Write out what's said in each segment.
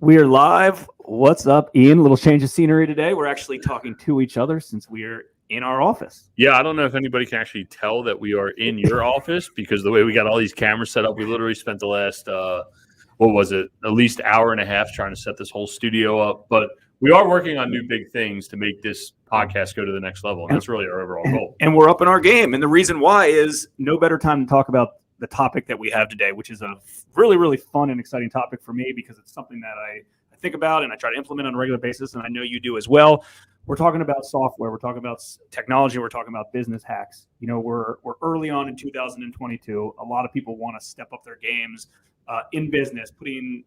We are live. What's up, Ian? A little change of scenery today. We're actually talking to each other since we are in our office. Yeah, I don't know if anybody can actually tell that we are in your office because the way we got all these cameras set up, we literally spent the last, at least hour and a half trying to set this whole studio up. But we are working on new big things to make this podcast go to the next level, and that's really our overall goal. And we're up in our game. And the reason why is no better time to talk about the topic that we have today, which is a really, really fun and exciting topic for me because it's something that I think about and I try to implement on a regular basis, and I know you do as well. We're talking about software. We're talking about technology. We're talking about business hacks. You know, we're early on in 2022. A lot of people want to step up their games in business, putting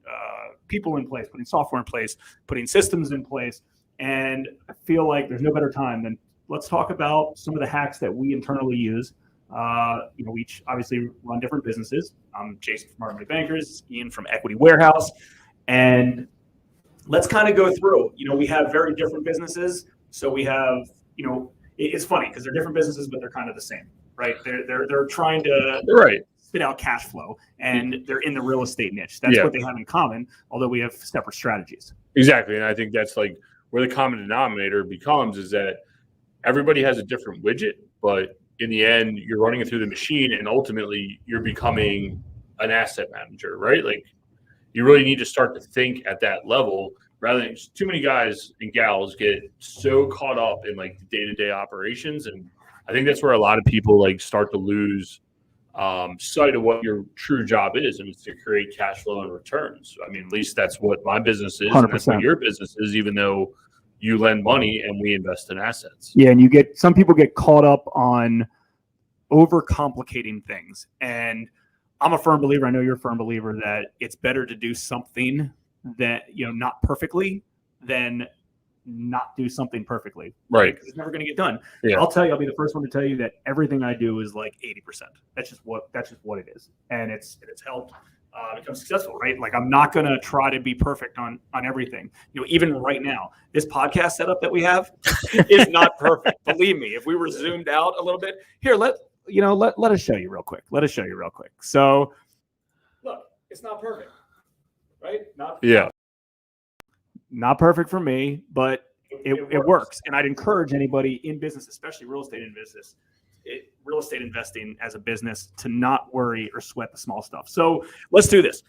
people in place, putting software in place, putting systems in place. And I feel like there's no better time than let's talk about some of the hacks that we internally use. We each obviously run different businesses. I'm Jason from Money Bankers, Ian from Equity Warehouse, and let's kind of go through. We have very different businesses, so we have, it's funny because they're different businesses, but they're kind of the same, right? They're trying to spit out cash flow, and they're in the real estate niche. That's what they have in common, although we have separate strategies. Exactly, and I think that's like where the common denominator becomes is that everybody has a different widget, but in the end, you're running it through the machine, and ultimately, you're becoming an asset manager, right? Like, you really need to start to think at that level rather than too many guys and gals get so caught up in like the day-to-day operations. And I think that's where a lot of people like start to lose sight of what your true job is, and it's to create cash flow and returns. I mean, at least that's what my business is, 100%. And that's what your business is, even though you lend money and we invest in assets. Yeah, and some people get caught up on overcomplicating things. And I'm a firm believer, I know you're a firm believer, that it's better to do something that, not perfectly than not do something perfectly. Right. Because it's never going to get done. Yeah. I'll be the first one to tell you that everything I do is like 80%. That's just what it is. And it's helped become successful, right? Like, I'm not going to try to be perfect on everything. Even right now, this podcast setup that we have is not perfect. Believe me, if we were zoomed out a little bit here, let us show you real quick. So look, it's not perfect, right? Not perfect for me, but it works. And I'd encourage anybody in business, especially real estate investing as a business, to not worry or sweat the small stuff. So let's do this.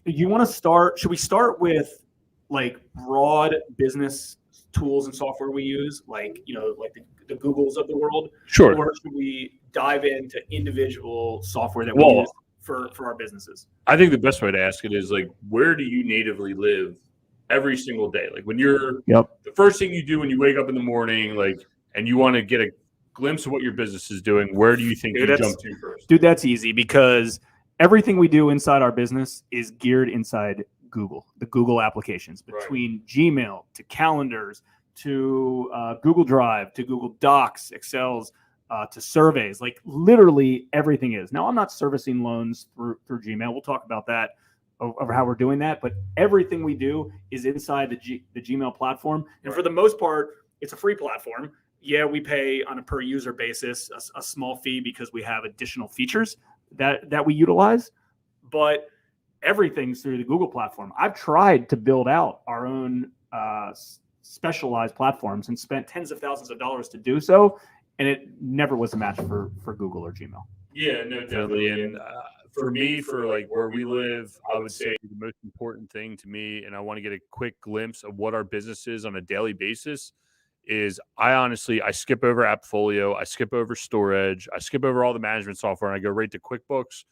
Should we start with like broad business tools and software we use, like the Googles of the world? Sure. Or should we dive into individual software that we use for our businesses? I think the best way to ask it is like, where do you natively live every single day? Like, when you're the first thing you do when you wake up in the morning, like, and you want to get a glimpse of what your business is doing, where do you think you jump to first? Dude, that's easy because everything we do inside our business is geared inside Google, the Google applications, between Gmail to calendars to Google Drive to Google Docs, Excels, to surveys. Like, literally everything is. Now, I'm not servicing loans through Gmail. We'll talk about that over how we're doing that, but everything we do is inside the Gmail platform. And for the most part, it's a free platform. Yeah, we pay on a per user basis a small fee because we have additional features that we utilize, but everything's through the Google platform. I've tried to build out our own specialized platforms and spent tens of thousands of dollars to do so, and it never was a match for Google or Gmail. Yeah, no, definitely. And for me, for like where we live, I would say the most important thing to me, and I want to get a quick glimpse of what our business is on a daily basis, is I skip over AppFolio, I skip over Storage, I skip over all the management software, and I go right to QuickBooks.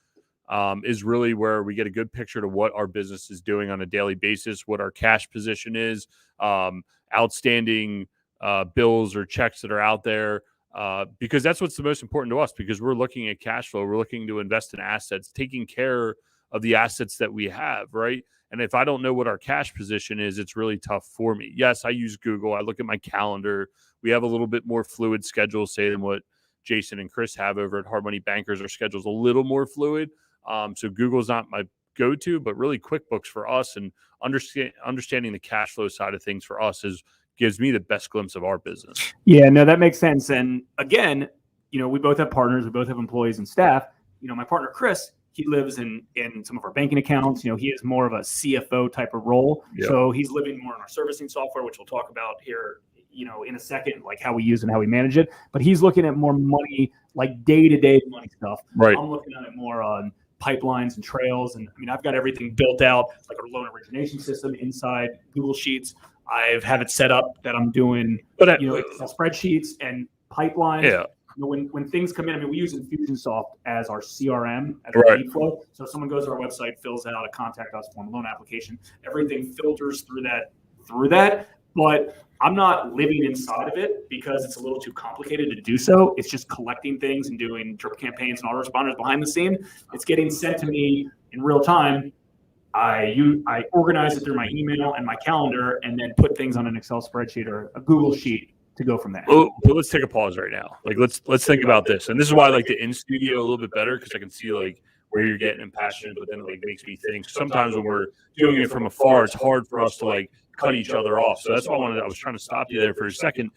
Is really where we get a good picture to what our business is doing on a daily basis, what our cash position is, outstanding bills or checks that are out there, because that's what's the most important to us, because we're looking at cash flow. We're looking to invest in assets, taking care of the assets that we have, right? And if I don't know what our cash position is, it's really tough for me. Yes, I use Google. I look at my calendar. We have a little bit more fluid schedule, say, than what Jason and Chris have over at Hard Money Bankers. Our schedule's a little more fluid. So Google's not my go-to, but really QuickBooks for us, and understanding the cash flow side of things for us gives me the best glimpse of our business. Yeah, no, that makes sense. And again, we both have partners, we both have employees and staff. My partner, Chris, he lives in some of our banking accounts. He is more of a CFO type of role. Yep. So he's living more in our servicing software, which we'll talk about here, in a second, like how we use and how we manage it. But he's looking at more money, like day-to-day money stuff. Right. I'm looking at it more on pipelines and trails. And I've got everything built out, like our loan origination system inside Google Sheets. I've had it set up that I'm doing, Excel spreadsheets and pipelines. Yeah. When things come in, we use Infusionsoft as our CRM, as our lead flow. So if someone goes to our website, fills out a contact us form, loan application, everything filters through that. But I'm not living inside of it because it's a little too complicated to do so. It's just collecting things and doing drip campaigns and autoresponders behind the scene. It's getting sent to me in real time. I organize it through my email and my calendar, and then put things on an Excel spreadsheet or a Google sheet to go from there. Well, let's take a pause right now. Like let's think about this. And this is why I like the in studio a little bit better, because I can see like where you're getting impassioned, but then it like makes me think. Sometimes when we're doing it from afar, it's hard for us to like cut each other off. So that's why I was trying to stop you there for a second.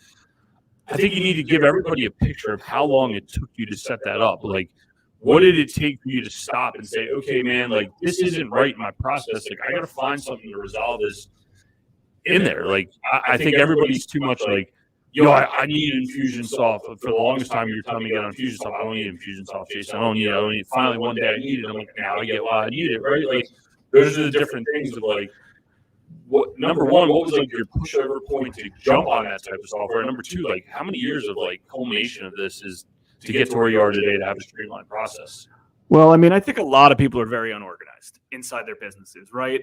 I think you need to give everybody a picture of how long it took you to set that up. Like, what did it take for you to stop and say, okay, man, like this isn't right in my process. Like I got to find something to resolve this in there. Like I think everybody's too much like, I need Infusionsoft. For the longest time, you were telling me to get on Infusionsoft. I don't need Infusionsoft, Jason. I don't need it. Finally, one day I need it. I'm like, now I get why I need it, right? Like, those are the different things of like, number one, what was like your pushover point to jump on that type of software? And number two, like, how many years of like culmination of this is to get to where you are today to have a streamlined process? Well, I think a lot of people are very unorganized inside their businesses, right?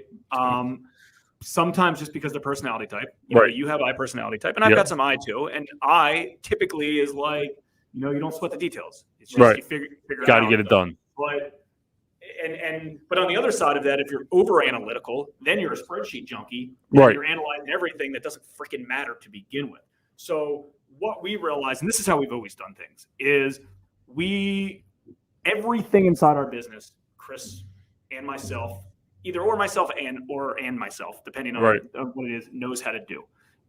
Sometimes just because they're personality type. You have I personality type, and I've got some I too. And I typically is like, you don't sweat the details. It's just you figure it out. Got to get it done. But on the other side of that, if you're over analytical, then you're a spreadsheet junkie. Right. You're analyzing everything that doesn't freaking matter to begin with. So what we realize, and this is how we've always done things, is everything inside our business, Chris and myself, myself, depending on what it is, knows how to do.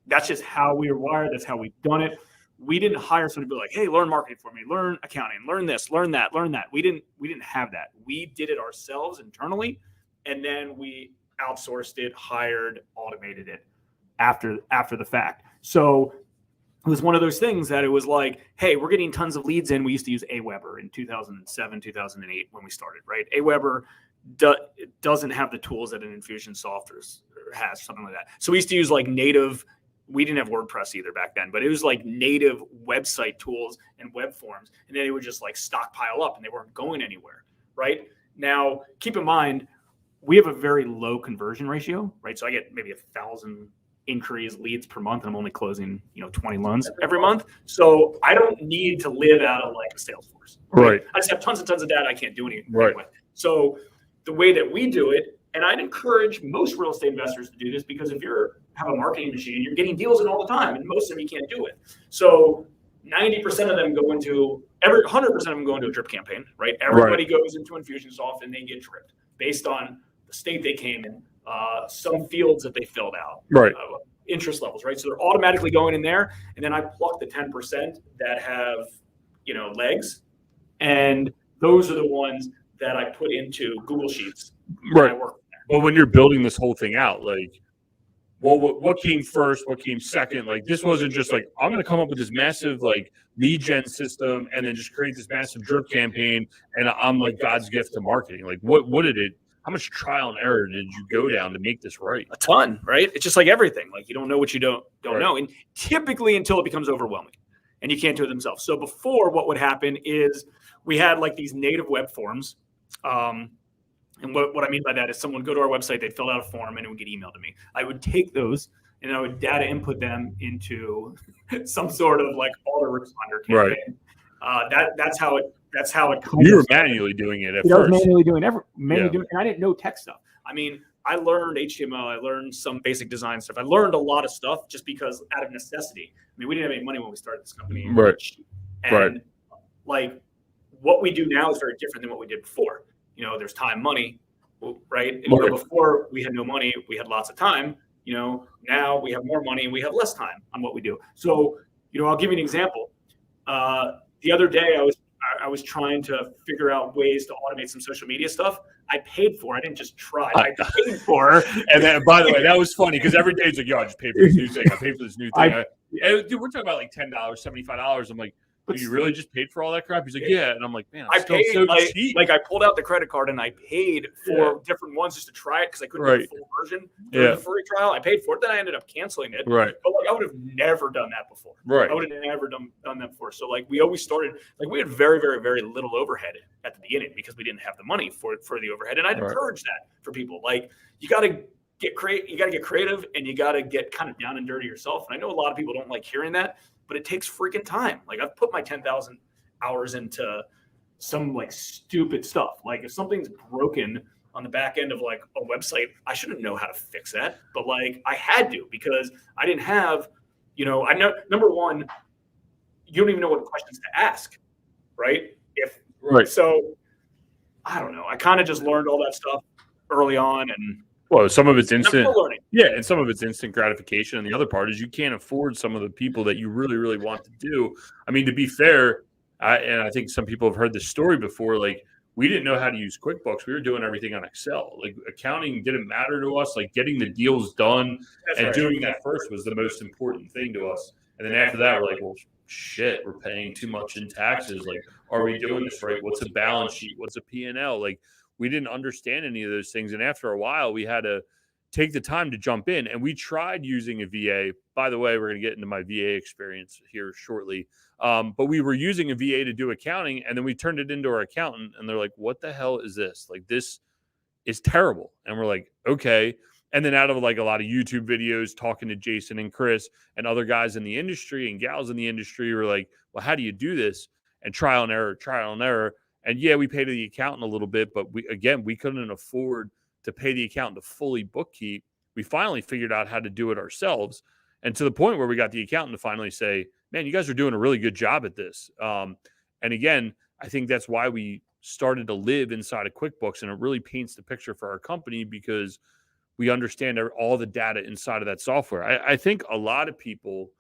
That's just how we are wired. That's how we've done it. We didn't hire someone to be like, hey, learn marketing for me, learn accounting, learn this, learn that. We didn't have that. We did it ourselves internally, and then we outsourced it, hired, automated it after the fact. So it was one of those things that it was like, hey, we're getting tons of leads in. We used to use Aweber in 2007, 2008 when we started, right? Aweber doesn't have the tools that an Infusionsoft has, something like that. So we used to use like native. We didn't have WordPress either back then, but it was like native website tools and web forms, and then they would just like stockpile up, and they weren't going anywhere. Right now, keep in mind, we have a very low conversion ratio, right? So I get maybe 1,000 inquiries, leads per month, and I'm only closing 20 loans every month. So I don't need to live out of like a Salesforce. Right. I just have tons and tons of data I can't do anything with. So the way that we do it, and I'd encourage most real estate investors to do this, because if you have a marketing machine, you're getting deals in all the time, and most of them you can't do it. So 90% of them go into 100% of them go into a drip campaign, right? Everybody goes into Infusionsoft and they get dripped based on the state they came in, some fields that they filled out, interest levels, right? So they're automatically going in there, and then I pluck the 10% that have legs, and those are the ones that I put into Google Sheets. Right. Well, when you're building this whole thing out, like, well, what came first? What came second? Like, this wasn't just like, I'm going to come up with this massive like lead gen system and then just create this massive drip campaign, and I'm like God's gift to marketing. Like, what did it? How much trial and error did you go down to make this right? A ton, right? It's just like everything. Like, you don't know what you don't know, and typically until it becomes overwhelming, and you can't do it themselves. So before, what would happen is we had like these native web forms. And what I mean by that is someone would go to our website, they'd fill out a form, and it would get emailed to me. I would take those and I would data input them into some sort of like autoresponder campaign. Right. That's how it comes. You were manually doing it at first. I was manually doing and I didn't know tech stuff. I learned HTML. I learned some basic design stuff. I learned a lot of stuff just because out of necessity. We didn't have any money when we started this company. Right. And like what we do now is very different than what we did before. There's time, money, right? Before we had no money, we had lots of time. Now we have more money and we have less time on what we do. So, I'll give you an example. The other day I was I was trying to figure out ways to automate some social media stuff. I paid for it. I didn't just try. I paid for it. And then, by the way, that was funny because every day it's like, yo, I just paid for this new thing. I paid for this new thing. Dude, we're talking about like $10, $75. I'm like, dude, you really just paid for all that crap? He's like, yeah. And I'm like, man, I paid so cheap. Like I pulled out the credit card and I paid for different ones just to try it because I couldn't get the full version for the free trial. I paid for it. Then I ended up canceling it. Right. But like I would have never done that before. Right. I would have never done that before. So like we always started, like we had very, very, very little overhead at the beginning because we didn't have the money for the overhead. And I'd encourage that for people. Like you got to get creative and you got to get kind of down and dirty yourself. And I know a lot of people don't like hearing that, but it takes freaking time. Like I've put my 10,000 hours into some like stupid stuff. Like if something's broken on the back end of like a website, I shouldn't know how to fix that. But like I had to because I didn't have, I know, number one, you don't even know what questions to ask, right? So I don't know. I kind of just learned all that stuff early on and well, some of it's instant. Yeah, and some of it's instant gratification. And the other part is you can't afford some of the people that you really, really want to do. I mean, to be fair, and I think some people have heard this story before, like we didn't know how to use QuickBooks. We were doing everything on Excel. Like accounting didn't matter to us. Like getting the deals done doing that first was the most important thing to us. And then after that, we're like, well, shit, we're paying too much in taxes. Like, are we doing this right? What's a balance sheet? What's a P&L? Like we didn't understand any of those things. And after a while, we had to take the time to jump in. And we tried using a VA. By the way, we're going to get into my VA experience here shortly. But we were using a VA to do accounting, and then we turned it into our accountant, and they're like, what the hell is this? Like, this is terrible. And we're like, okay. And then out of like a lot of YouTube videos, talking to Jason and Chris and other guys in the industry and gals in the industry, we're like, well, how do you do this? And trial and error. And yeah, we paid the accountant a little bit, but we couldn't afford to pay the accountant to fully bookkeep. We finally figured out how to do it ourselves. And to the point where we got the accountant to finally say, man, you guys are doing a really good job at this. And again, I think that's why we started to live inside of QuickBooks, and it really paints the picture for our company because we understand all the data inside of that software. I think a lot of people,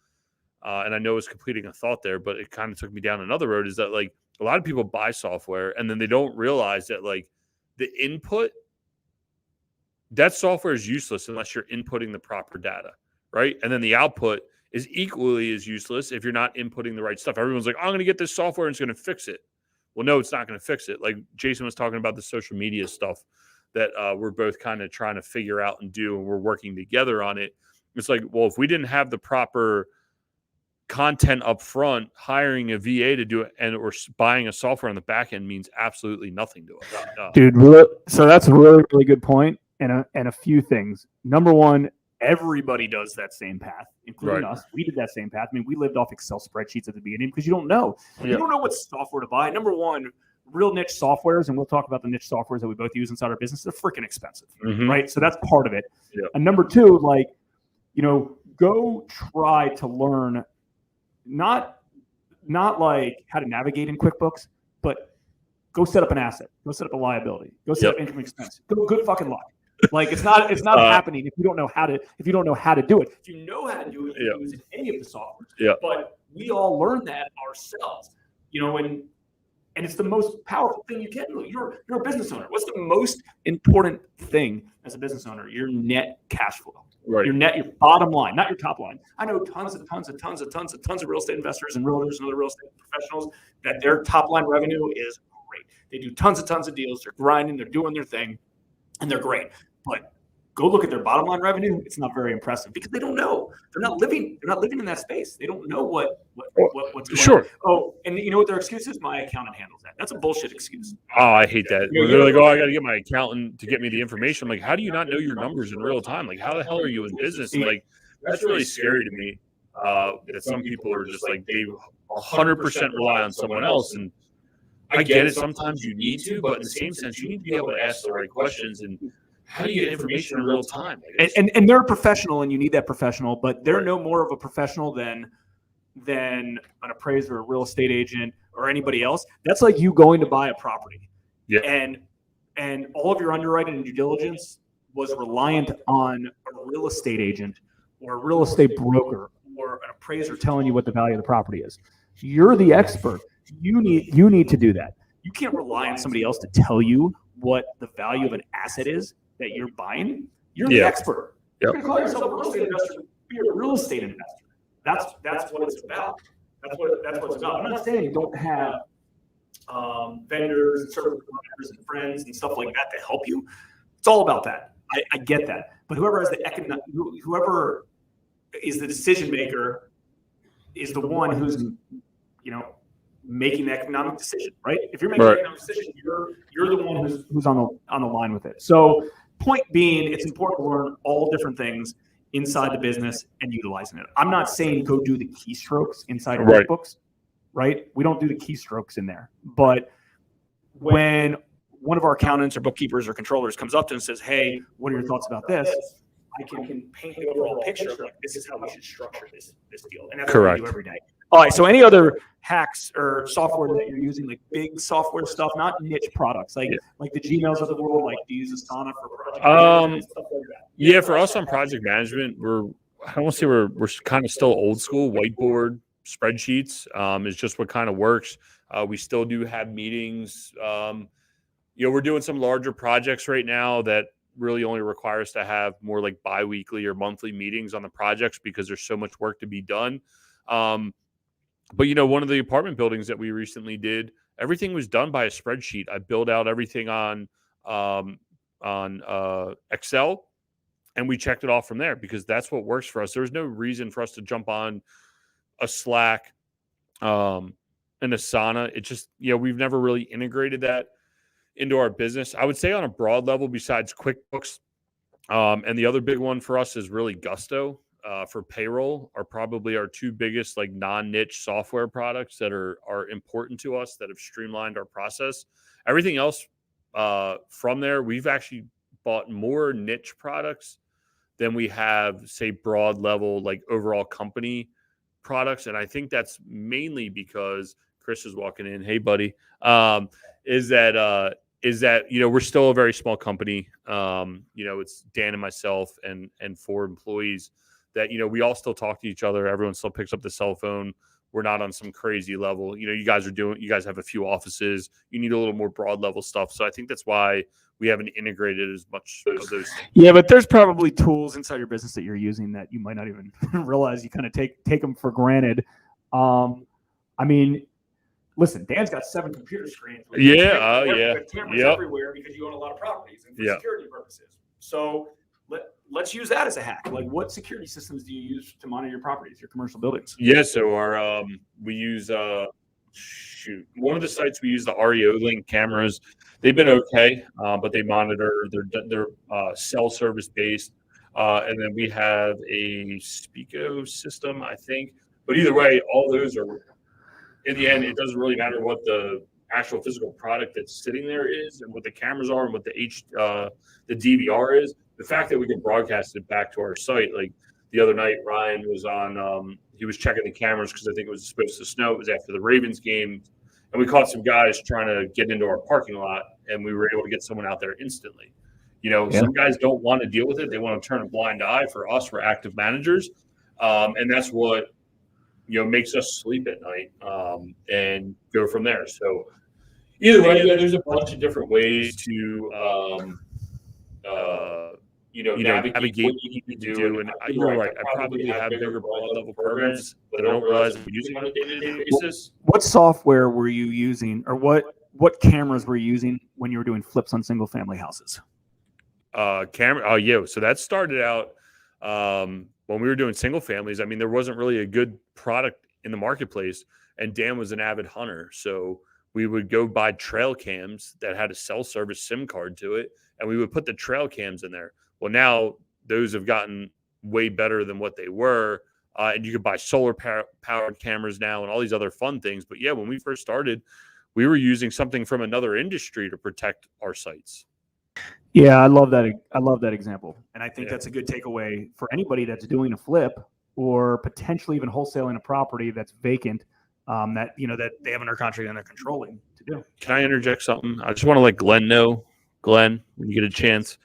and I know I was completing a thought there, but it kind of took me down another road, is that like a lot of people buy software and then they don't realize that like the input, that software is useless unless you're inputting the proper data, right? And then the output is equally as useless if you're not inputting the right stuff. Everyone's like, I'm going to get this software and it's going to fix it. Well, no, it's not going to fix it. Like Jason was talking about the social media stuff that we're both kind of trying to figure out and do, and we're working together on it. It's like, well, if we didn't have the proper content up front, hiring a VA to do it or buying a software on the back end means absolutely nothing to us. Dude, so that's a really, really good point. And a few things. Number one, everybody does that same path, including us. We did that same path. I mean, we lived off Excel spreadsheets at the beginning because you don't know. Yeah. You don't know what software to buy. Number one, real niche softwares, and we'll talk about the niche softwares that we both use inside our business, they're freaking expensive, right? So that's part of it. Yeah. And number two, like, go try to learn not like how to navigate in QuickBooks, but go set up an asset, go set up a liability, go set up income expense. Good fucking luck. Like it's not happening if you don't know how to do it. If you know how to do it, you can use any of the software. Yeah. But we all learn that ourselves, and it's the most powerful thing you can do. You're a business owner. What's the most important thing as a business owner? Your net cash flow. Right. Your bottom line, not your top line. I know tons of real estate investors and realtors and other real estate professionals that their top line revenue is great. They do tons of deals. They're grinding. They're doing their thing. And they're great, but go look at their bottom line revenue. It's not very impressive because they don't know. They're not living in that space. They don't know what's going on. Oh, and you know what their excuse is? My accountant handles that. That's a bullshit excuse. Oh, I hate that. They're like, I got to get my accountant to get me the information. I'm like, how do you not know your numbers in real time? Like, how the hell are you in business? And like, that's really scary to me. That some people are just like, they 100% rely on someone else. And I get it. Sometimes you need to, but in the same sense, you need to be able to ask the right questions. And how do you get information in real time? And they're a professional, and you need that professional, but they're no more of a professional than an appraiser, a real estate agent, or anybody else. That's like you going to buy a property. Yeah. And all of your underwriting and due diligence was reliant on a real estate agent or a real estate broker or an appraiser telling you what the value of the property is. You're the expert. You need to do that. You can't rely on somebody else to tell you what the value of an asset is that you're buying. You're the expert. You're going to call yourself a real estate investor. Be a real estate investor. That's what it's about. That's what it's about. I'm not saying you don't have vendors and service providers and friends and stuff like that to help you. It's all about that. I get that. But whoever is the decision maker is the one who's, making the economic decision, right? If you're making an economic decision, you're the one who's on the line with it. So, point being, it's important to learn all different things inside the business and utilizing it. I'm not saying go do the keystrokes inside of QuickBooks, right? We don't do the keystrokes in there. But when one of our accountants or bookkeepers or controllers comes up to us and says, "Hey, what are your thoughts about this?" I can paint the overall picture of like, this is how we should structure this deal. And that's what we do every day. All right. So any other hacks or software that you're using, like big software stuff, not niche products, like the Gmails of the world, like do you use Asana for project management, stuff like that? Yeah, for us on project management, I don't want to say we're kind of still old school. Whiteboard spreadsheets is just what kind of works. We still do have meetings. We're doing some larger projects right now that really only require us to have more like bi-weekly or monthly meetings on the projects because there's so much work to be done. But one of the apartment buildings that we recently did, everything was done by a spreadsheet. I built out everything on Excel, and we checked it off from there because that's what works for us. There's no reason for us to jump on a Slack, an Asana. It just, we've never really integrated that into our business. I would say on a broad level, besides QuickBooks, and the other big one for us is really Gusto for payroll, are probably our two biggest like non-niche software products that are important to us that have streamlined our process. Everything else from there, we've actually bought more niche products than we have, say, broad level like overall company products. And I think that's mainly because Chris is walking in. Hey, buddy. Is that we're still a very small company. It's Dan and myself and 4 employees that we all still talk to each other. Everyone still picks up the cell phone. We're not on some crazy level. You guys have a few offices. You need a little more broad level stuff. So I think that's why we haven't integrated as much of those. Yeah, but there's probably tools inside your business that you're using that you might not even realize. You kind of take them for granted. Listen, Dan's got 7 computer screens. With cameras everywhere because you own a lot of properties and for security purposes. So let's use that as a hack. Like, what security systems do you use to monitor your properties, your commercial buildings? Yeah, so our we use one of the sites we use the REO Link cameras. They've been okay, but they monitor. They're cell service based, and then we have a Spico system, I think. But either way, all those are. In the end, it doesn't really matter what the actual physical product that's sitting there is and what the cameras are and what the DVR is. The fact that we can broadcast it back to our site, like the other night, Ryan was on, he was checking the cameras because I think it was supposed to snow. It was after the Ravens game. And we caught some guys trying to get into our parking lot, and we were able to get someone out there instantly. Some guys don't want to deal with it. They want to turn a blind eye. For us, we're active managers. And that's what makes us sleep at night and go from there. So either way, there's a bunch of different ways to, navigate what you need to do. And you're right. I probably have bigger broad level programs that I don't realize I'm using on a day-to-day basis. What software were you using, or what cameras were you using when you were doing flips on single family houses? So that started out when we were doing single families. I mean, there wasn't really a good product in the marketplace, and Dan was an avid hunter. So we would go buy trail cams that had a cell service SIM card to it, and we would put the trail cams in there. Well, now those have gotten way better than what they were. And you could buy solar powered cameras now and all these other fun things. But yeah, when we first started, we were using something from another industry to protect our sites. Yeah, I love that. I love that example. And I think that's a good takeaway for anybody that's doing a flip or potentially even wholesaling a property that's vacant, that they have under contract and they're controlling to do. Can I interject something? I just want to let Glenn know, Glenn, when you get a chance,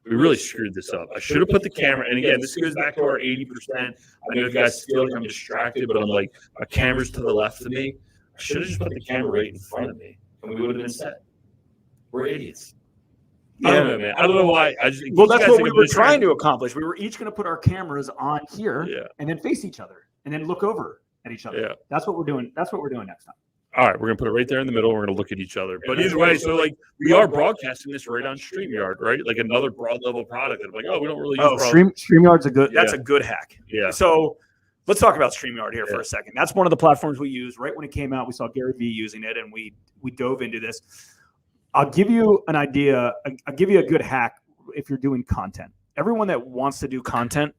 we really screwed this up. I should have put the camera. And again, this goes back to our 80%. I know you guys feel like I'm distracted, but I'm like, my camera's to the left of me. I should have just put the camera right in front of me, and we would have been set. We're idiots. I don't know, man. I don't know why. That's what we were trying to accomplish. We were each going to put our cameras on here and then face each other and then look over at each other. Yeah. That's what we're doing. That's what we're doing next time. All right, we're gonna put it right there in the middle. We're gonna look at each other. But either way, so like we are broadcasting this right on StreamYard, right? Like another broad level product. And like, we don't really use StreamYard's a good. That's a good hack. Yeah. So let's talk about StreamYard here for a second. That's one of the platforms we use. Right when it came out, we saw Gary Vee using it, and we dove into this. I'll give you an idea. I'll give you a good hack if you're doing content. Everyone that wants to do content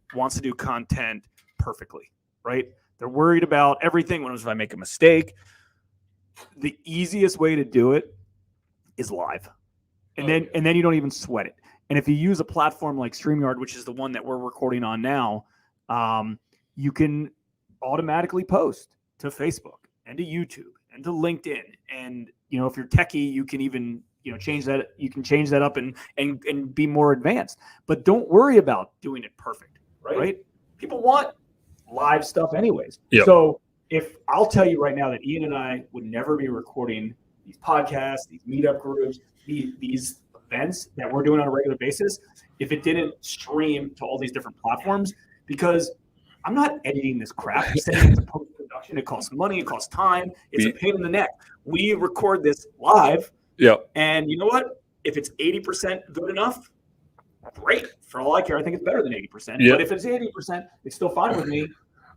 perfectly, right? They're worried about everything. What if I make a mistake? The easiest way to do it is live. And then you don't even sweat it. And if you use a platform like StreamYard, which is the one that we're recording on now, you can automatically post to Facebook and to YouTube and to LinkedIn. And, if you're techie, you can even, change that. You can change that up and be more advanced. But don't worry about doing it perfect, right? People want live stuff anyways. Yep. So if I'll tell you right now that Ian and I would never be recording these podcasts, these meetup groups, these events that we're doing on a regular basis, if it didn't stream to all these different platforms, because I'm not editing this crap. I'm sending it to post-production. It costs money. It costs time. It's a pain in the neck. We record this live. Yeah. And you know what? If it's 80% good enough, great. For all I care, I think it's better than 80%. Yeah. But if it's 80%, it's still fine with me.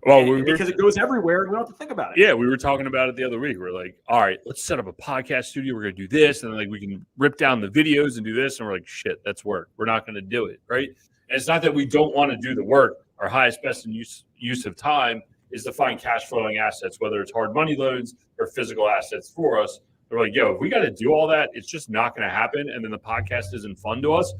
Well, because it goes everywhere, and we don't have to think about it. Yeah, we were talking about it the other week. We're like, all right, let's set up a podcast studio. We're going to do this, and then like we can rip down the videos and do this. And we're like, shit, that's work. We're not going to do it, right? And it's not that we don't want to do the work. Our highest, best use of time is to find cash flowing assets, whether it's hard money loans or physical assets for us. They're like, if we got to do all that, it's just not going to happen. And then the podcast isn't fun to us.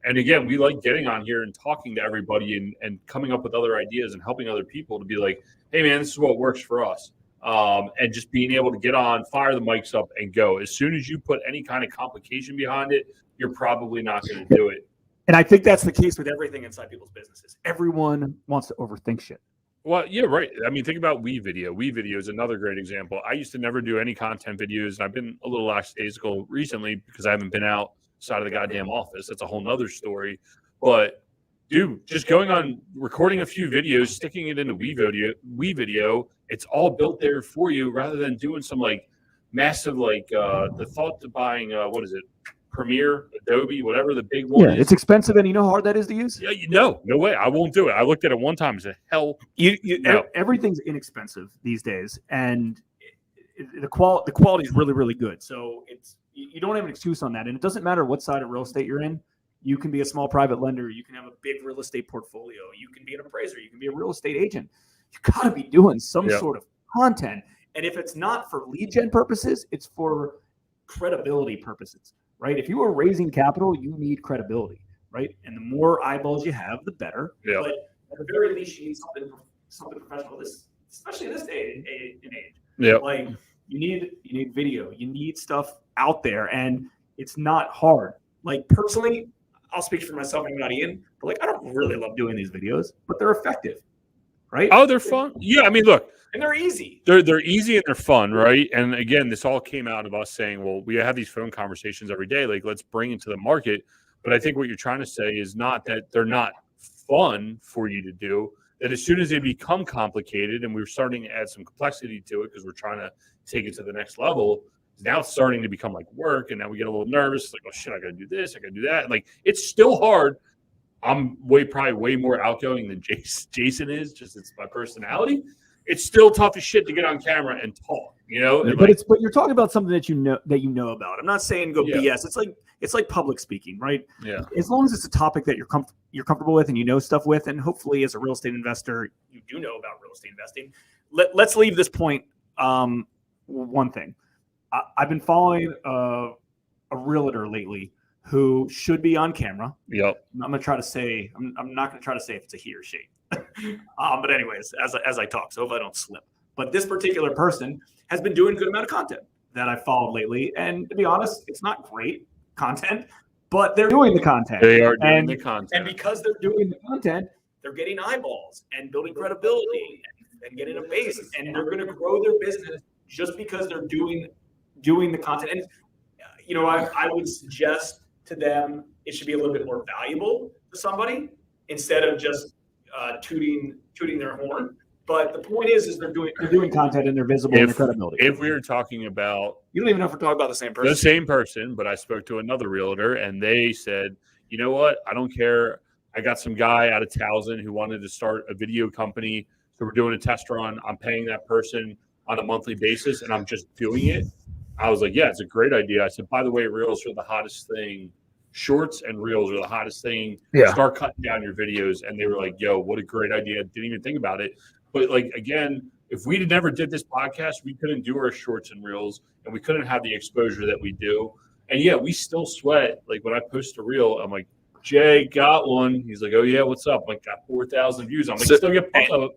And again, we like getting on here and talking to everybody and coming up with other ideas and helping other people to be like, hey, man, this is what works for us. And just being able to get on, fire the mics up and go. As soon as you put any kind of complication behind it, you're probably not going to do it. And I think that's the case with everything inside people's businesses. Everyone wants to overthink shit. Well, yeah, right. I mean, think about WeVideo. WeVideo is another great example. I used to never do any content videos, and I've been a little lackadaisical recently because I haven't been out side of the goddamn office. That's a whole nother story. But dude, just going on recording a few videos, sticking it into WeVideo, it's all built there for you rather than doing some like massive the thought to buying Premiere, Adobe, whatever the big one is. It's expensive, and you know how hard that is to use? Yeah, no way. I won't do it. I looked at it one time and said, hell. No. Everything's inexpensive these days, and the quality is really, really good. So you don't have an excuse on that. And it doesn't matter what side of real estate you're in. You can be a small private lender. You can have a big real estate portfolio. You can be an appraiser. You can be a real estate agent. You got to be doing some sort of content. And if it's not for lead gen purposes, it's for credibility purposes, right? If you are raising capital, you need credibility, right? And the more eyeballs you have, the better. Yeah. But at the very least, you need something professional. Especially in this day and age. Yeah. Like you need video. You need stuff out there, and it's not hard. Like personally, I'll speak for myself. I'm not Ian, but like I don't really love doing these videos, but they're effective, right? Oh, they're fun. Yeah, I mean, look, and they're easy. They're easy and they're fun, right? And again, this all came out of us saying, well, we have these phone conversations every day. Like, let's bring it to the market. But I think what you're trying to say is not that they're not fun for you to do. That as soon as they become complicated, and we're starting to add some complexity to it because we're trying to take it to the next level. Now it's starting to become like work, and now we get a little nervous. Like, oh shit, I got to do this, I got to do that. And like, it's still hard. I'm probably way more outgoing than Jason is. Just it's my personality. It's still tough as shit to get on camera and talk, you know. And but you're talking about something that you know about. I'm not saying go BS. It's like public speaking, right? Yeah. As long as it's a topic that you're comfortable with and you know stuff with, and hopefully as a real estate investor you do know about real estate investing. Let's leave this point. One thing. I've been following a realtor lately who should be on camera. Yep. I'm not going to try to say if it's a he or she. But anyways, as I talk, so if I don't slip. But this particular person has been doing a good amount of content that I followed lately. And to be honest, it's not great content, but they're doing the content. They are doing the content. And because they're doing the content, they're getting eyeballs and building credibility and getting a base. And they're going to grow their business just because they're doing the content. And, you know, I would suggest to them it should be a little bit more valuable to somebody instead of just tooting their horn. But the point is they're doing content and they're visible in their credibility. If we were talking about, you don't even know if we're talking about the same person. The same person, but I spoke to another realtor and they said, you know what? I don't care. I got some guy out of Towson who wanted to start a video company. So we're doing a test run. I'm paying that person on a monthly basis and I'm just doing it. I was like, yeah, it's a great idea. I said, by the way, reels are the hottest thing. Shorts and reels are the hottest thing. Yeah. Start cutting down your videos. And they were like, yo, what a great idea. Didn't even think about it. But like, again, if we never did this podcast, we couldn't do our shorts and reels and we couldn't have the exposure that we do. And yeah, we still sweat. Like when I post a reel, I'm like, Jay got one. He's like, oh yeah, what's up? I'm like, got 4,000 views. I'm like, still get pumped up.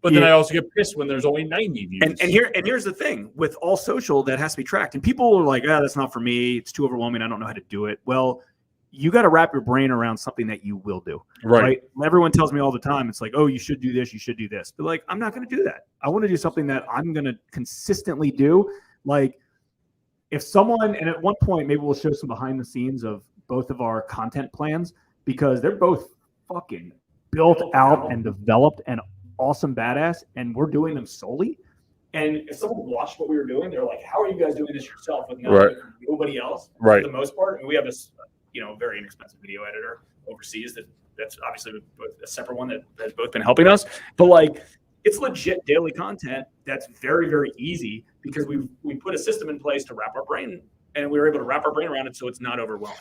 But then I also get pissed when there's only 90 views. And here's the thing with all social that has to be tracked. And people are like, that's not for me. It's too overwhelming. I don't know how to do it. Well, you got to wrap your brain around something that you will do. Right. Everyone tells me all the time, it's like, oh, you should do this. You should do this. But like, I'm not going to do that. I want to do something that I'm going to consistently do. Like if someone, and at one point, maybe we'll show some behind the scenes of both of our content plans because they're both fucking built out and developed and awesome badass. And we're doing them solely. And if someone watched what we were doing, they're like, how are you guys doing this yourself with nobody else? For the most part. And we have this, very inexpensive video editor overseas that's obviously a separate one that has both been helping us. But like, it's legit daily content that's very, very easy because we put a system in place to wrap our brain, and we were able to wrap our brain around it so it's not overwhelming.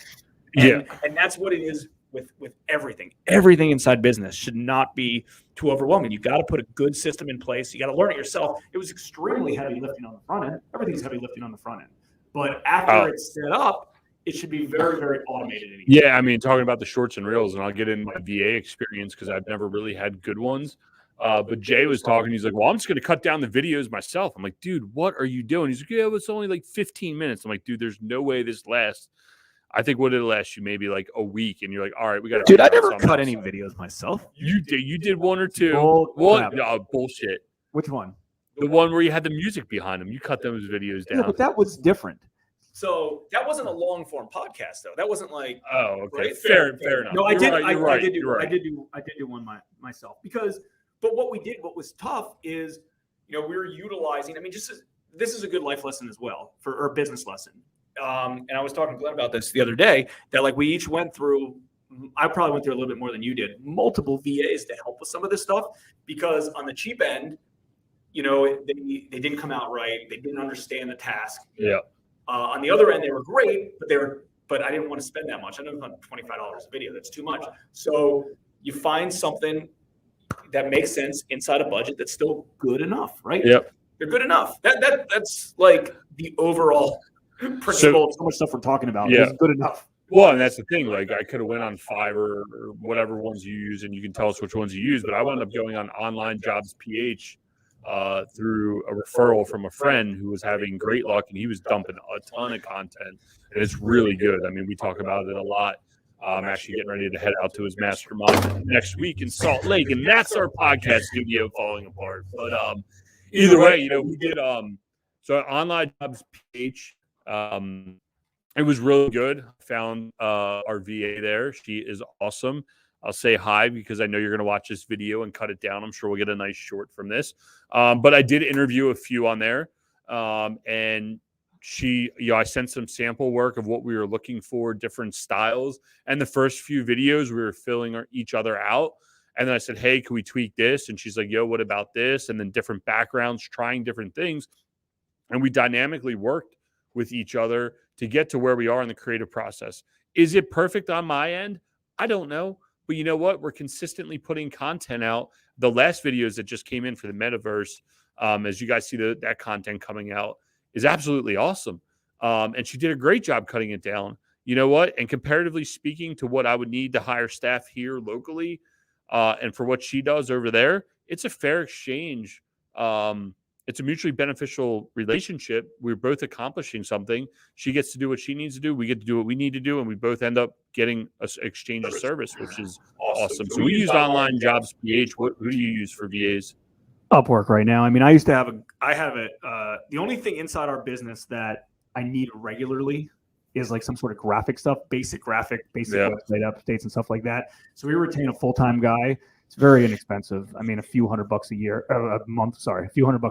And that's what it is with everything. Everything inside business should not be too overwhelming. You got to put a good system in place. You got to learn it yourself. It was extremely heavy lifting on the front end. Everything's heavy lifting on the front end. But after it's set up, it should be very, very automated. Yeah, I mean, talking about the shorts and reels, and I'll get in my VA experience because I've never really had good ones. But Jay was talking. He's like, well, I'm just going to cut down the videos myself. I'm like, dude, what are you doing? He's like, yeah, it's only like 15 minutes. I'm like, dude, there's no way this lasts. I think what it'll last you maybe like a week. And you're like, all right, we got to. Dude, I never cut any videos myself. You did. You did one or two. Bullshit. Which one? The one where you had the music behind them. You cut those videos down. Yeah, but that was different. So that wasn't a long form podcast, though. That wasn't like. Oh, okay. Right? Fair enough. No, I did do one myself because. But what was tough is, we were utilizing. I mean, this is a good life lesson as well or a business lesson. And I was talking to Glenn about this the other day that like we each went through. I probably went through a little bit more than you did. Multiple VAs to help with some of this stuff because on the cheap end, they didn't come out right. They didn't understand the task. Yeah. On the other end, they were great, but I didn't want to spend that much. I know it's not $25 a video. That's too much. So you find something that makes sense inside a budget that's still good enough, right? Yep. They're good enough. That's like the overall principle. So much stuff we're talking about is good enough. Well, and that's the thing. Like I could have went on Fiverr or whatever ones you use, and you can tell us which ones you use. But I wound up going on Online Jobs PH through a referral from a friend who was having great luck, and he was dumping a ton of content, and it's really good. I mean, we talk about it a lot. I'm actually getting ready to head out to his mastermind next week in Salt Lake, and that's our podcast studio falling apart. But either way, we did so Online Jobs PH. It was really good. Found our VA there. She is awesome. I'll say hi because I know you're going to watch this video and cut it down. I'm sure we'll get a nice short from this. But I did interview a few on there, and she, I sent some sample work of what we were looking for, different styles. And the first few videos, we were filling each other out. And then I said, hey, can we tweak this? And she's like, yo, what about this? And then different backgrounds, trying different things. And we dynamically worked with each other to get to where we are in the creative process. Is it perfect on my end? I don't know. But you know what? We're consistently putting content out. The last videos that just came in for the metaverse, as you guys see that content coming out, is absolutely awesome. And she did a great job cutting it down. You know what? And comparatively speaking to what I would need to hire staff here locally and for what she does over there, it's a fair exchange. And it's a mutually beneficial relationship. We're both accomplishing something. She gets to do what she needs to do. We get to do what we need to do. And we both end up getting an exchange of service, which is awesome. So we use Online Jobs PH. Who do you use for VAs? Upwork right now. I mean, I used to have the only thing inside our business that I need regularly is like some sort of graphic stuff, basic website updates and stuff like that. So we retain a full-time guy. It's very inexpensive. I mean, a few $100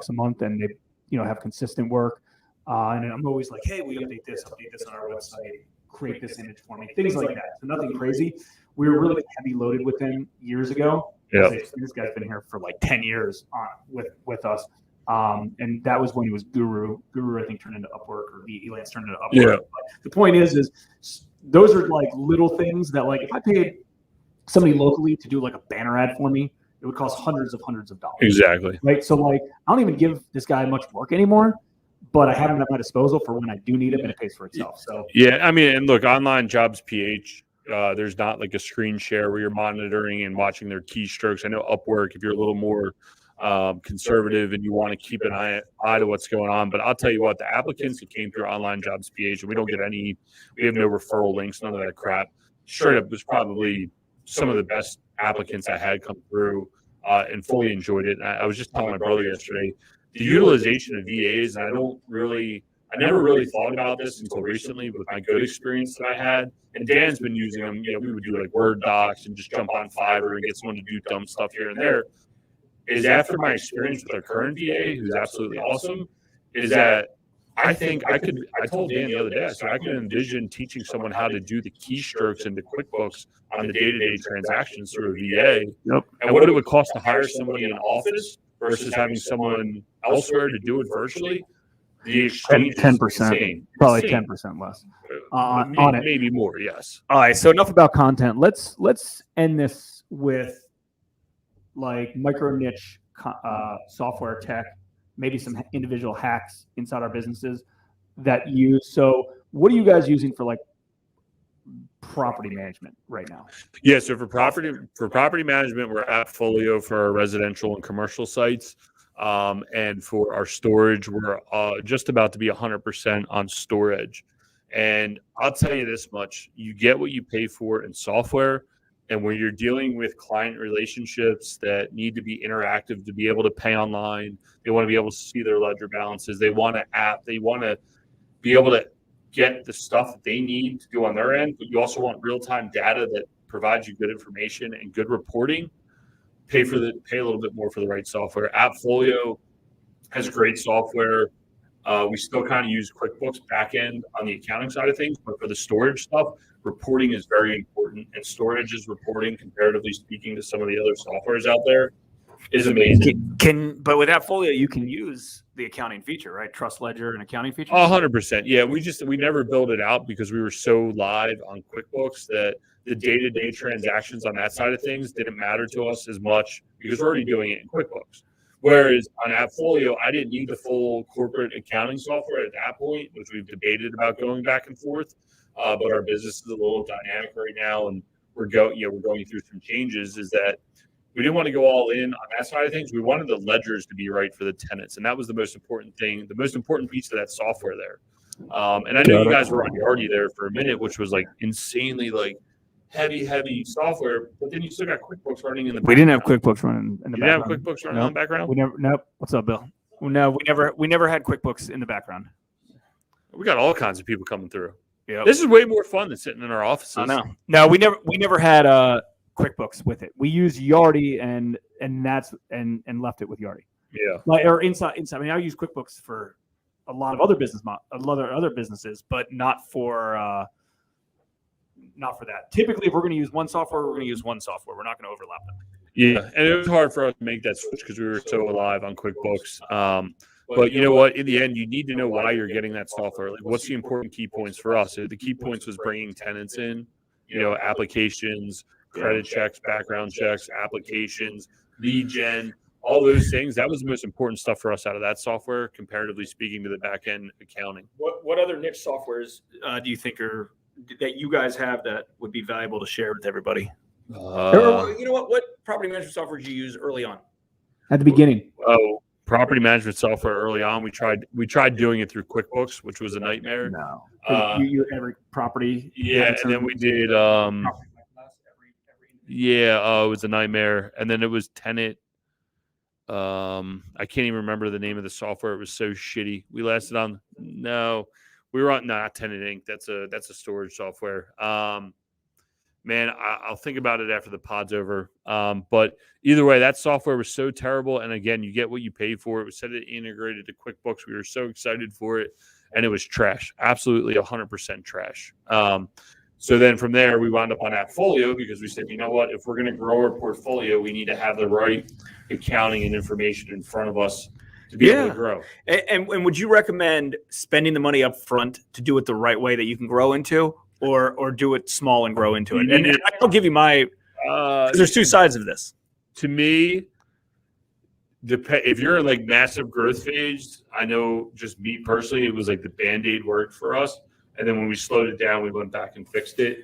a month, and they, have consistent work. And I'm always like, hey, we update this on our website, create this image for me, things like that. So nothing crazy. We were really heavy loaded with him years ago. Yeah. This guy's been here for like 10 years with us. And that was when he was Guru. Guru, I think, turned into Upwork, or Elance turned into Upwork. Yeah. But the point is those are like little things that, like, if I paid somebody locally to do like a banner ad for me, it would cost hundreds of dollars. Exactly. Right. So like, I don't even give this guy much work anymore, but I have him at my disposal for when I do need him, and it pays for itself. So yeah, I mean, and look, Online Jobs PH. There's not like a screen share where you're monitoring and watching their keystrokes. I know Upwork, if you're a little more conservative and you want to keep an eye to what's going on. But I'll tell you what, the applicants that came through Online Jobs PH, and we have no referral links, none of that crap. Straight up, was probably some of the best applicants I had come through and fully enjoyed it. And I was just telling my brother yesterday, the utilization of VAs, and I never really thought about this until recently with my good experience that I had. And Dan's been using them. We would do like Word docs and just jump on Fiverr and get someone to do dumb stuff here and there. Is after my experience with our current VA, who's absolutely awesome, is that I think I told Dan the other day, so I could envision teaching someone how to do the keystrokes into QuickBooks on the day-to-day transactions through a VA. Yep. And what it would cost to hire somebody in office versus having someone elsewhere to do it virtually. The exchange 10%, probably 10% less on it. Maybe more, yes. All right, so enough about content. Let's end this with like micro niche software tech, maybe some individual hacks inside our businesses that use. So what are you guys using for like property management right now? Yeah, so for property management, we're AppFolio for our residential and commercial sites. And for our storage, we're just about to be 100% on storage. And I'll tell you this much, you get what you pay for in software. And when you're dealing with client relationships that need to be interactive to be able to pay online, they want to be able to see their ledger balances. They want an app. They want to be able to get the stuff that they need to do on their end. But you also want real-time data that provides you good information and good reporting. Pay a little bit more for the right software. AppFolio has great software. We still kind of use QuickBooks backend on the accounting side of things, but for the storage stuff, reporting is very important. And storage is reporting, comparatively speaking, to some of the other softwares out there, is amazing. But with AppFolio, you can use the accounting feature, right? Trust ledger and accounting feature. 100%. Yeah, we never built it out because we were so live on QuickBooks that the day-to-day transactions on that side of things didn't matter to us as much because we're already doing it in QuickBooks. Whereas on AppFolio, I didn't need the full corporate accounting software at that point, which we've debated about going back and forth. But our business is a little dynamic right now, and we're going through some changes. Is that we didn't want to go all in on that side of things. We wanted the ledgers to be right for the tenants, and that was the most important thing, the most important piece of that software there. And I know you guys were on Yardi there for a minute, which was like insanely like heavy software, but then you still got QuickBooks running in the background. We didn't have QuickBooks running in the background. You didn't have QuickBooks running in the background? Nope. What's up, Bill? No, we never had QuickBooks in the background. We got all kinds of people coming through. Yep. This is way more fun than sitting in our offices. I know. No, we never had QuickBooks with it. We used Yardi and left it with Yardi. Yeah. Or inside. I mean, I use QuickBooks for a lot of other businesses, but not for that. Typically, if we're going to use one software, we're going to use one software. We're not going to overlap them. Yeah, and it was hard for us to make that switch because we were so alive on QuickBooks. But you know what? In the end, you need to know why you're getting that software. Like, what's the important key points for us? The key points was bringing tenants in, applications, credit checks, background checks, applications, lead gen, all those things. That was the most important stuff for us out of that software, comparatively speaking to the back end accounting. What other niche softwares do you think that you guys have that would be valuable to share with everybody? What property management software did you use early on? At the beginning. Oh, property management software early on. We tried doing it through QuickBooks, which was a nightmare. No. You Every property. Yeah, and then we did. It was a nightmare, and then it was Tenant. I can't even remember the name of the software. It was so shitty. We lasted on. No, we were on not Tenant Inc. That's a storage software. Man, I'll think about it after the pod's over. But either way, that software was so terrible. And again, you get what you pay for. It was said it integrated to QuickBooks. We were so excited for it, and it was trash. Absolutely 100% trash. So then from there, we wound up on Appfolio because we said, you know what? If we're going to grow our portfolio, we need to have the right accounting and information in front of us to be able to grow. And would you recommend spending the money up front to do it the right way that you can grow into, or do it small and grow into it? And I'll give you my there's two sides of this. To me, if you're in like massive growth phase, I know just me personally, it was like the Band-Aid worked for us. And then when we slowed it down, we went back and fixed it.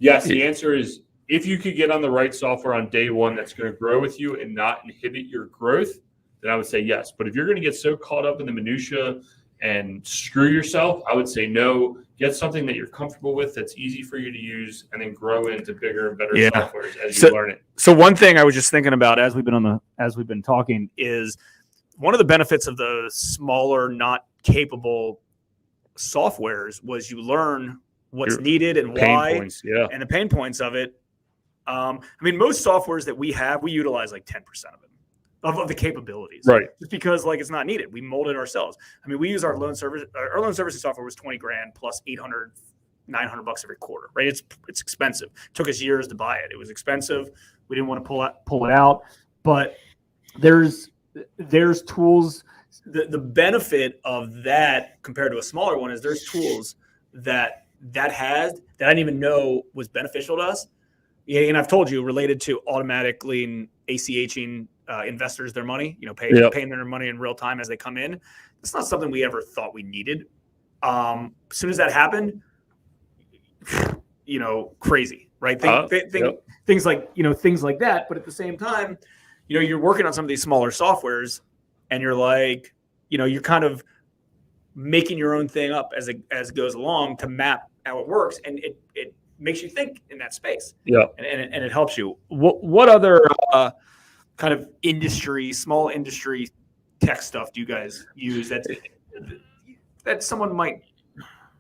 Yes, the answer is if you could get on the right software on day one that's going to grow with you and not inhibit your growth, then I would say yes. But if you're going to get so caught up in the minutia and screw yourself, I would say no. Get something that you're comfortable with, that's easy for you to use, and then grow into bigger and better softwares as you learn it. So one thing I was just thinking about as we've been talking is one of the benefits of the smaller, not capable softwares was you learn what's needed and why, and the pain points of it. I mean, most softwares that we have, we utilize like 10% of it. Of the capabilities, right? Just because like it's not needed, we mold it ourselves. I mean, we use our loan service. Our loan servicing software was $20,000 plus $800, $900 every quarter, right? It's expensive. It took us years to buy it. It was expensive. We didn't want to pull it out. But there's tools. The benefit of that compared to a smaller one is there's tools that I didn't even know was beneficial to us. Yeah, and I've told you related to automatically ACHing investors their money, paying their money in real time as they come in. It's not something we ever thought we needed. As soon as that happened, crazy, right? Things like that. But at the same time, you're working on some of these smaller softwares, and you're like, you're kind of making your own thing up as it goes along to map how it works, and it makes you think in that space. Yeah, and it helps you. What other kind of small industry tech stuff do you guys use that someone might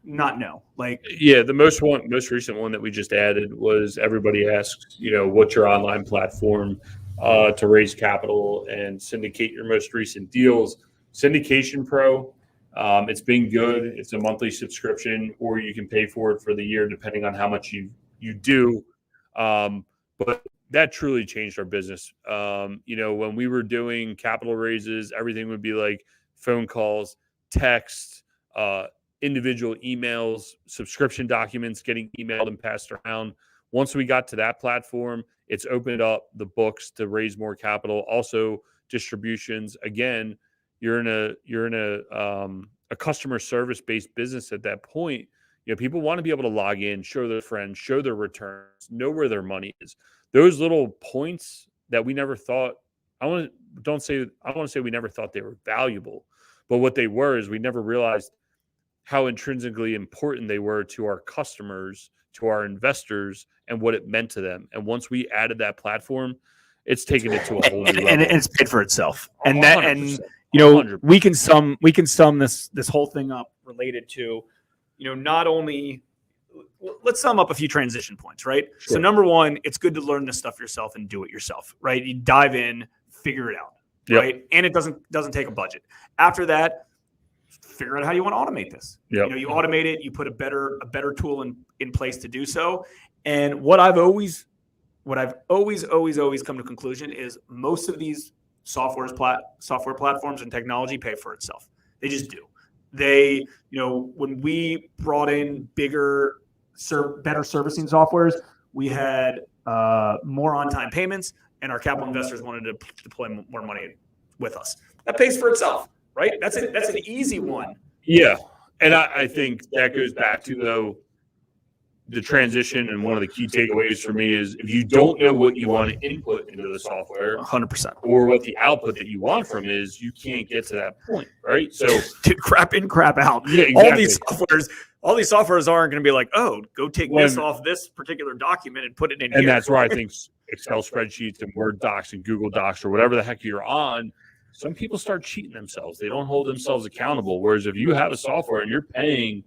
not know? Like, the most recent one that we just added was everybody asks, what's your online platform to raise capital and syndicate your most recent deals? Syndication Pro. It's been good. It's a monthly subscription, or you can pay for it for the year, depending on how much you do. But that truly changed our business. When we were doing capital raises, everything would be like phone calls, text, individual emails, subscription documents getting emailed and passed around. Once we got to that platform, it's opened up the books to raise more capital. Also, distributions. Again, you're in a customer service based business at that point. People want to be able to log in, show their friends, show their returns, know where their money is. Those little points that we never thought. I want to say we never thought they were valuable, but what they were is we never realized how intrinsically important they were to our customers, to our investors, and what it meant to them. And once we added that platform, it's taken it to a whole new level. And it's paid for itself. And 100%. We can sum this whole thing up related to, not only, let's sum up a few transition points, right? Sure. So number one, it's good to learn this stuff yourself and do it yourself, right? You dive in, figure it out, right? And it doesn't take a budget. After that, figure out how you want to automate this. Yep. You automate it, you put a better tool in place to do so. And what I've always come to conclusion is most of these software platforms and technology pay for itself. They just do. They, when we brought in better servicing softwares, we had more on-time payments, and our capital investors wanted to deploy more money with us. That pays for itself, right? That's an easy one. Yeah, and I think that goes back to, though, the transition and one of the key takeaways for me is if you don't know what you want to input into the software 100%. or what the output that you want from is, you can't get to that point, right? So Dude, crap in, crap out. yeah, exactly. All these softwares aren't going to be like, oh, go take this off this particular document and put it in here. And that's where I think Excel spreadsheets and Word docs and Google Docs or whatever the heck you're on, some people start cheating themselves. They don't hold themselves accountable. Whereas if you have a software and you're paying,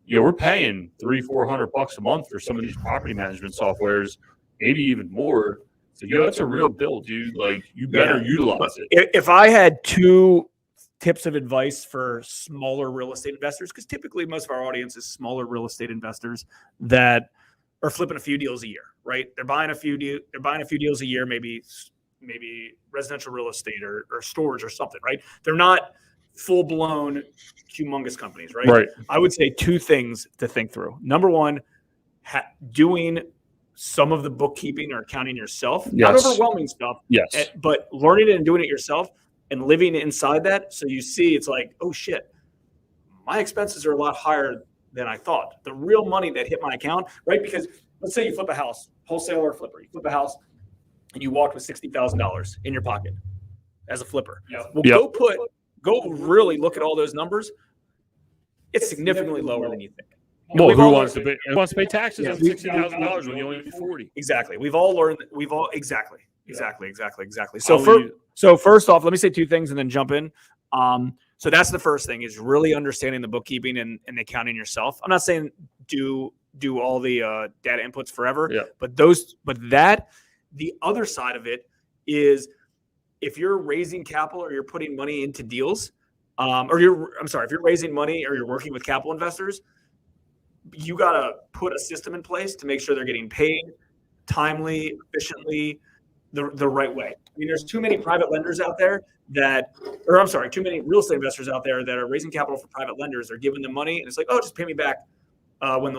we're paying $300-400 a month for some of these property management softwares, maybe even more. So, that's a real bill, dude. Like, you better utilize it. If I had 2 tips of advice for smaller real estate investors, because typically most of our audience is smaller real estate investors that are flipping a few deals a year, right? They're buying a few deals a year, maybe residential real estate or storage or something, right? They're not full-blown humongous companies, right? Right. I would say 2 things to think through. Number one, doing some of the bookkeeping or accounting yourself, not overwhelming stuff, but learning it and doing it yourself and living inside that. So you see, it's like, oh shit, my expenses are a lot higher than I thought. The real money that hit my account, right? Because let's say you flip a house, wholesaler or flipper, you flip a house and you walked with $60,000 in your pocket as a flipper. Well, go really look at all those numbers. It's significantly lower than you think. Well, who wants to pay taxes on $60,000 when you only pay $40,000? Exactly. We've all learned. Exactly. So first off, let me say 2 things and then jump in. So that's the first thing, is really understanding the bookkeeping and accounting yourself. I'm not saying do all the data inputs forever, but the other side of it is, if you're raising capital or you're putting money into deals, if you're raising money or you're working with capital investors, you got to put a system in place to make sure they're getting paid timely, efficiently, the right way. I mean, there's too many private lenders out there too many real estate investors out there that are raising capital for private lenders. They're giving them money and it's like, oh, just pay me back when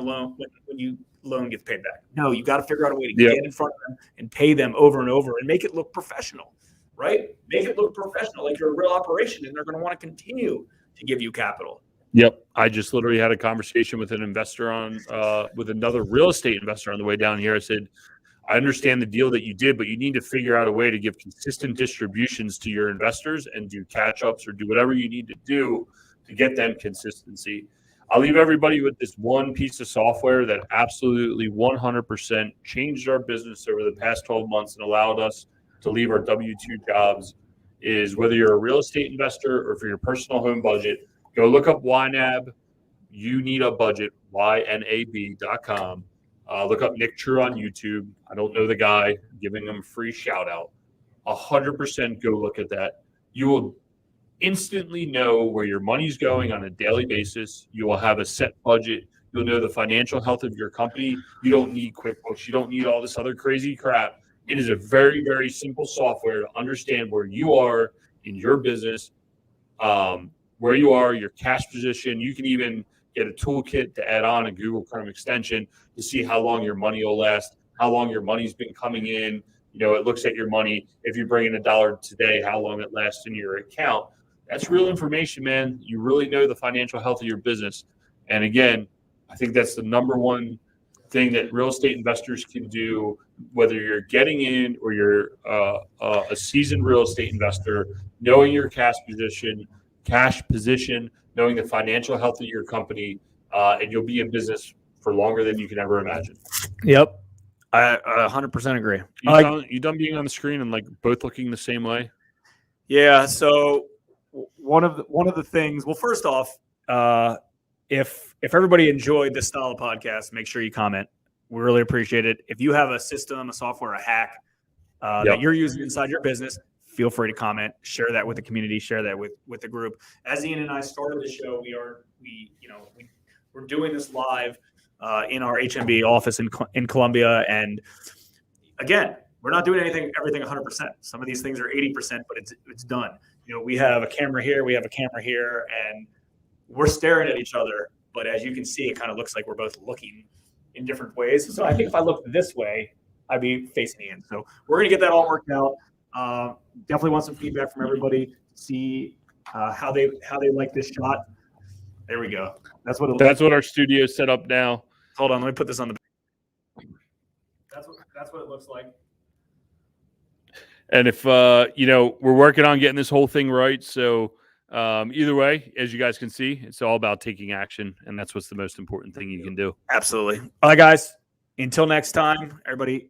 you loan gets paid back. No, you got to figure out a way to get in front of them and pay them over and over and make it look professional, right? Make it look professional, like you're a real operation, and they're going to want to continue to give you capital. Yep. I just literally had a conversation with an investor with another real estate investor on the way down here. I said, I understand the deal that you did, but you need to figure out a way to give consistent distributions to your investors and do catch-ups or do whatever you need to do to get them consistency. I'll leave everybody with this one piece of software that absolutely 100% changed our business over the past 12 months and allowed us to leave our W-2 jobs. Is whether you're a real estate investor or for your personal home budget, go look up YNAB. You need a budget, YNAB.com. Look up Nick True on YouTube. I don't know the guy, giving him a free shout out. 100% go look at that. You will instantly know where your money's going on a daily basis. You will have a set budget. You'll know the financial health of your company. You don't need QuickBooks. You don't need all this other crazy crap. It is a very, very simple software to understand where you are in your business, where you are, your cash position. You can even get a toolkit to add on a Google Chrome extension to see how long your money will last, how long your money's been coming in. It looks at your money. If you bring in $1 today, how long it lasts in your account. That's real information, man. You really know the financial health of your business. And again, I think that's the number one thing that real estate investors can do, whether you're getting in or you're a seasoned real estate investor, knowing your cash position, knowing the financial health of your company, and you'll be in business for longer than you can ever imagine. Yep. I 100% agree. You done being on the screen and both looking the same way? Yeah. So one of the things, well, first off, if everybody enjoyed this style of podcast, make sure you comment. We really appreciate it. If you have a system, a software, a hack that you're using inside your business, feel free to comment, share that with the community, share that with the group. As Ian and I started the show, we're doing this live in our HMB office in Columbia. And again, we're not doing everything 100%. Some of these things are 80%, but it's done. We have a camera here, we have a camera here, and we're staring at each other. But as you can see, it kind of looks like we're both looking in different ways. So I think if I looked this way, I'd be facing Ian. So we're going to get that all worked out. Definitely want some feedback from everybody. See how they like this shot. There we go. That's what our studio is set up now. Hold on, let me put this on the. That's what it looks like. And if we're working on getting this whole thing right, so either way, as you guys can see, it's all about taking action, and that's what's the most important thing you can do. Absolutely. All right, guys. Until next time, everybody.